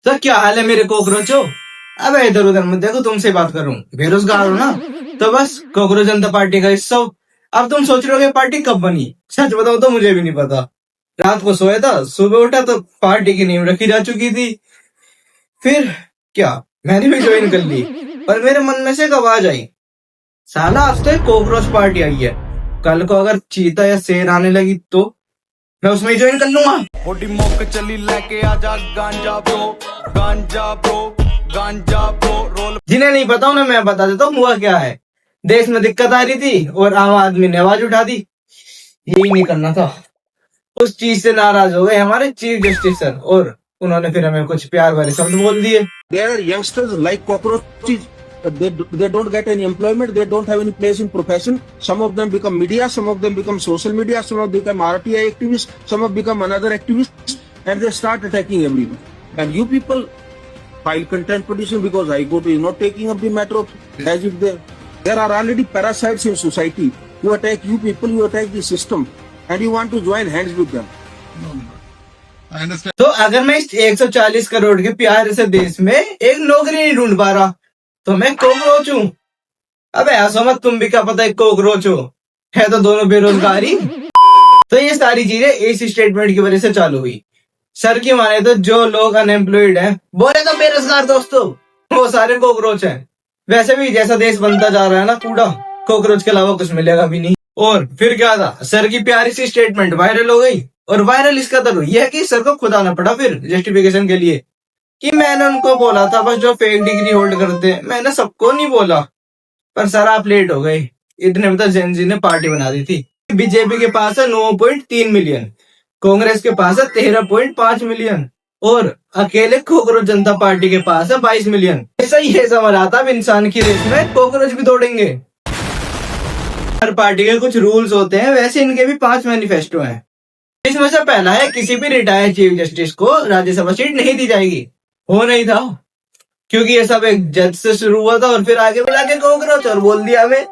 तो क्या हाल है मेरे कॉकरोचो? अबे इधर उधर मत देखो, तुमसे बात करूं। बेरोजगार हो ना, तो बस कॉकरोच जनता पार्टी का हिस्सा हो। अब तुम सोच रहे हो पार्टी कब बनी? सच बताओ तो मुझे भी नहीं पता। रात को सोया था, सुबह उठा तो पार्टी की नींव रखी जा चुकी थी। फिर क्या, मैंने भी ज्वाइन कर ली। पर मेरे मन में से एक आवाज आई, साला आज तो एक कॉकरोच पार्टी आई है, कल को अगर चीता या शेर आने लगी तो मैं उसमें ज्वाइन कर लूंगा। बॉडी मौक चली लेके आजा गांजा ब्रो, गांजा ब्रो, गांजा ब्रो रोल। जिन्हें नहीं पता उन्हें मैं बता देता हूँ हुआ क्या है। देश में दिक्कत आ रही थी और आम आदमी ने आवाज उठा दी। यही नहीं करना था। उस चीज से नाराज हो गए हमारे चीफ जस्टिस सर, और उन्होंने फिर हमें कुछ प्यार भरे शब्द बोल दिए। There are youngsters like cockroaches. They don't get any employment. They don't have any place in profession. Some of them become media. Some of them become social media. Some of them become RTI activists. Some have become another activists, and they start attacking everyone. And you people file contempt petition because I go to not taking up the matter of as if there are already parasites in society who attack you people. You attack the system, and you want to join hands with them. तो अगर मैं इस 140 करोड़ के प्यारे से देश में एक नौकरी नहीं ढूंढ पा रहा तो मैं कॉकरोच हूँ? अबे ऐसा मत, तुम भी क्या पता है कॉकरोच हो, है तो दोनों बेरोजगारी। तो ये सारी चीजें इस स्टेटमेंट की वजह से चालू हुई। सर की माने तो जो लोग अनएम्प्लॉयड हैं, बोले तो बेरोजगार दोस्तों, वो सारे कॉकरोच हैं। वैसे भी जैसा देश बनता जा रहा है ना, कूड़ा कॉकरोच के अलावा कुछ मिलेगा भी नहीं। और फिर क्या था, सर की प्यारी सी स्टेटमेंट वायरल हो गई। और वायरल इस कदर हुई है कि सर को खुद आना पड़ा फिर जस्टिफिकेशन के लिए कि मैंने उनको बोला था बस जो फेक डिग्री होल्ड करते हैं, मैंने सबको नहीं बोला। पर सर आप लेट हो गए, इतने में तो जेनजी ने पार्टी बना दी थी। बीजेपी के पास है 9.3 मिलियन, कांग्रेस के पास है 13.5 मिलियन और अकेले कॉकरोच जनता पार्टी के पास है 22 मिलियन। ऐसा ही है समझ आता, अब इंसान की रेस में कॉकरोच भी दौड़ेंगे। हर पार्टी के कुछ रूल्स होते हैं, वैसे इनके भी 5 मैनिफेस्टो हैं। इसमें से पहला है किसी भी रिटायर्ड चीफ जस्टिस को राज्यसभा सीट नहीं दी जाएगी। हो नहीं था, क्योंकि ये सब एक जज से शुरू हुआ था और फिर आगे बढ़ा के कॉकरोच और बोल दिया हमें।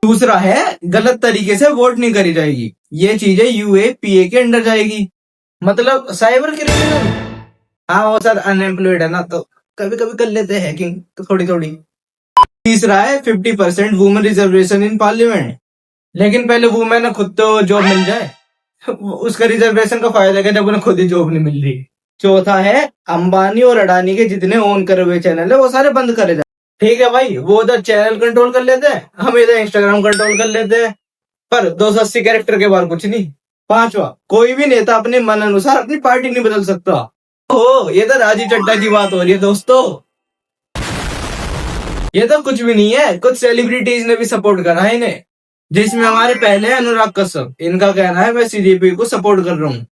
दूसरा है गलत तरीके से वोट नहीं करी जाएगी, ये चीजें UAPA के अंडर जाएगी, मतलब साइबर क्रिमिनल। हाँ वो सर अनएम्प्लॉयड है ना, तो कभी कभी कर लेते हैं हैकिंग, तो थोड़ी थोड़ी। तीसरा है 50% वुमेन रिजर्वेशन इन पार्लियामेंट, लेकिन पहले वुमेन खुद तो जॉब मिल जाए, उसका रिजर्वेशन का फायदा क्या जब उन्हें खुद ही जॉब नहीं मिल रही। चौथा है अंबानी और अडानी के जितने ओन करे हुए चैनल है वो सारे बंद करे जाए। ठीक है भाई, वो उधर चैनल कंट्रोल कर लेते हैं, हम इधर इंस्टाग्राम कंट्रोल कर लेते हैं, पर 280 कैरेक्टर के बाद कुछ नहीं। पांचवा, कोई भी नेता अपने मन अनुसार अपनी पार्टी नहीं बदल सकता। ओ ये तो राजीव चड्ढा की बात हो रही है दोस्तों, ये तो कुछ भी नहीं है। कुछ सेलिब्रिटीज ने भी सपोर्ट करा है इन्हें, जिसमें हमारे पहले अनुराग कश्यप। इनका कहना है मैं CJP को सपोर्ट कर रहा हूँ।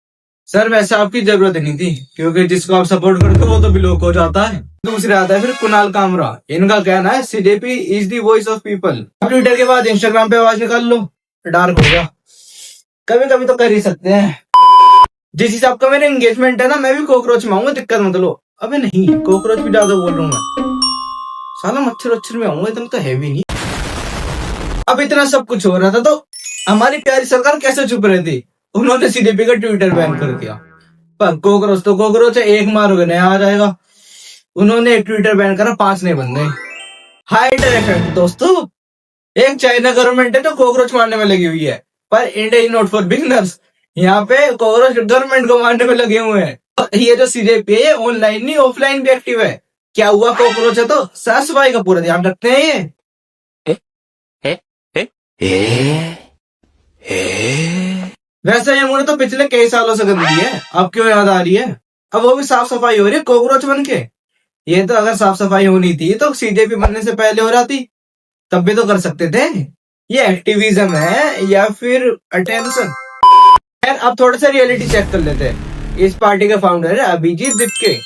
सर वैसे आपकी जरूरत नहीं थी, क्योंकि जिसको आप सपोर्ट करते हो वो तो ब्लॉक हो जाता है। दूसरे आता है फिर कुणाल कामरा, इनका कहना है CJP is the voice of people. Twitter के बाद इंस्टाग्राम पे आवाज निकाल लो, डार्क हो गया। कभी कभी तो कर ही सकते हैं। जिस हिसाब का मेरा एंगेजमेंट है ना, मैं भी कॉकरोच में आऊंगा, दिक्कत मत लो। अबे नहीं, कॉकरोच भी ज्यादा बोल रहा हूँ मैं, साला मच्छर में आऊंगा, इतना तो है भी नहीं। अब इतना सब कुछ हो रहा था तो हमारी प्यारी सरकार कैसे चुप रहती? उन्होंने CJP का ट्विटर बैन कर दिया। पर कॉकरोच तो कॉकरोच है, एक मारोगे नया आ जाएगा। उन्होंने एक ट्विटर बैन करा, 5 नहीं बन गए। हाइडर इफेक्ट दोस्तों, एक चाइना गवर्नमेंट है तो कॉकरोच मारने में लगी हुई है, पर India is not for beginners. यहाँ पे कॉकरोच गवर्नमेंट को मारने में लगे हुए हैं। ये जो CJP है ऑनलाइन नहीं ऑफलाइन भी एक्टिव है। क्या हुआ, कॉकरोच है तो साफ सफाई का पूरा ध्यान रखते हैं ये। वैसे ये मुझे तो पिछले कई सालों से गंदी है, अब क्यों याद आ रही है? अब वो भी साफ सफाई हो रही है कॉकरोच बन के। ये तो अगर साफ सफाई होनी थी तो CJP बनने से पहले हो जाती, तब भी तो कर सकते थे। ये एक्टिविज्म है या फिर अटेंशन? खैर अब थोड़ा सा रियलिटी चेक कर लेते हैं। इस पार्टी के फाउंडर है अभिजीत दीपके,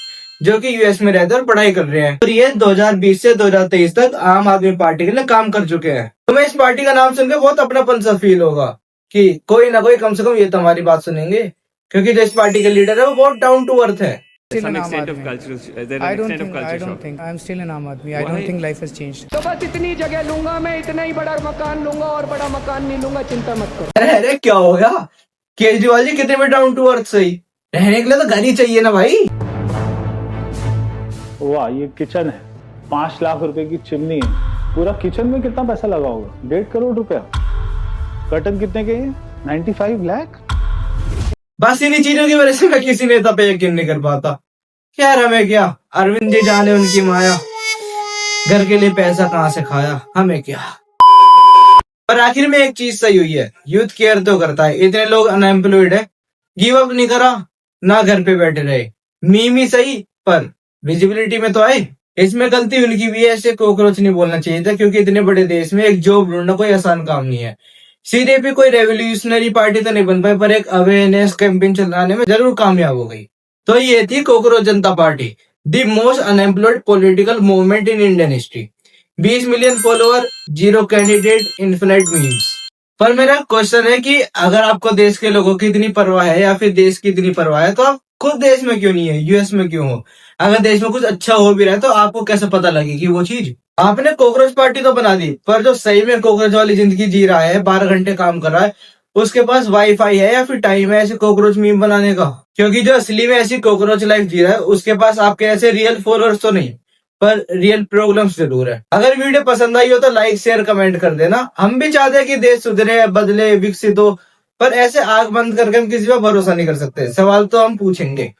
जो कि US में रहते और पढ़ाई कर रहे हैं। और ये 2020 से 2023 तक आम आदमी पार्टी के लिए काम कर चुके हैं। तुम्हें इस पार्टी का नाम सुनकर बहुत अपनापन सा फील होगा कि कोई ना कोई कम से कम ये तो हमारी बात सुनेंगे, क्योंकि जो इस पार्टी के लीडर है वो बहुत डाउन टू अर्थ है। some extent of cultural I don't think I'm still an Aam Aadmi. I don't think life has changed. तो बस इतनी जगह लूंगा मैं, इतना ही बड़ा मकान लूंगा और बड़ा मकान नहीं लूंगा, चिंता मत करो। अरे क्या होगा, केजरीवाल जी कितने भी डाउन टू अर्थ सही, रहने के लिए तो घर ही चाहिए ना भाई। वाह, ये किचन है, 5 लाख रुपए की चिमनी है। पूरा किचन में कितना पैसा लगा होगा? 1.5 करोड़ रुपया। कर्टन कितने के हैं? 95 लाख। बस इन्हीं चीजों की वजह से मैं किसी नेता पे यकीन नहीं कर पाता। खैर हमें क्या, अरविंद जी जाने उनकी माया, घर के लिए पैसा कहाँ से खाया, हमें क्या। पर आखिर में एक चीज सही हुई है, यूथ केयर तो करता है। इतने लोग अनएम्प्लॉयड है, गिव अप नहीं करा, ना घर पे बैठे रहे। मीम ही सही पर विजिबिलिटी में तो आए। इसमें गलती उनकी भी है, ऐसे कॉकरोच नहीं बोलना चाहिए था, क्योंकि इतने बड़े देश में एक जॉब ढूंढना कोई आसान काम नहीं है। सीधे कोई रेवोल्यूशनरी पार्टी तो नहीं बन पाई, पर एक अवेयरनेस कैंपेन चलाने में जरूर कामयाब हो गई। तो ये थी cockroach Janata party, the most unemployed political movement in Indian history. 20 million follower, 0 candidate, infinite memes. पर मेरा क्वेश्चन है कि अगर आपको देश के लोगों की इतनी परवाह है या फिर देश की इतनी परवाह है, तो आप खुद देश में क्यों नहीं है, यूएस में क्यों हो? अगर देश में कुछ अच्छा हो भी रहा है तो आपको कैसे पता लगेगी वो चीज? आपने कॉकरोच पार्टी तो बना दी, पर जो सही में कॉकरोच वाली जिंदगी जी रहा है, 12 घंटे काम कर रहा है, उसके पास वाईफाई है या फिर टाइम है ऐसे कॉकरोच मीम बनाने का? क्योंकि जो असली में ऐसी कॉकरोच लाइफ जी रहा है, उसके पास आपके ऐसे रियल फॉलोअर्स तो नहीं, पर रियल प्रॉब्लम्स जरूर है। अगर वीडियो पसंद आई हो तो लाइक शेयर कमेंट कर देना। हम भी चाहते हैं कि देश सुधरे, बदले, विकसित हो, पर ऐसे आंख बंद करके हम किसी पर भरोसा नहीं कर सकते। सवाल तो हम पूछेंगे।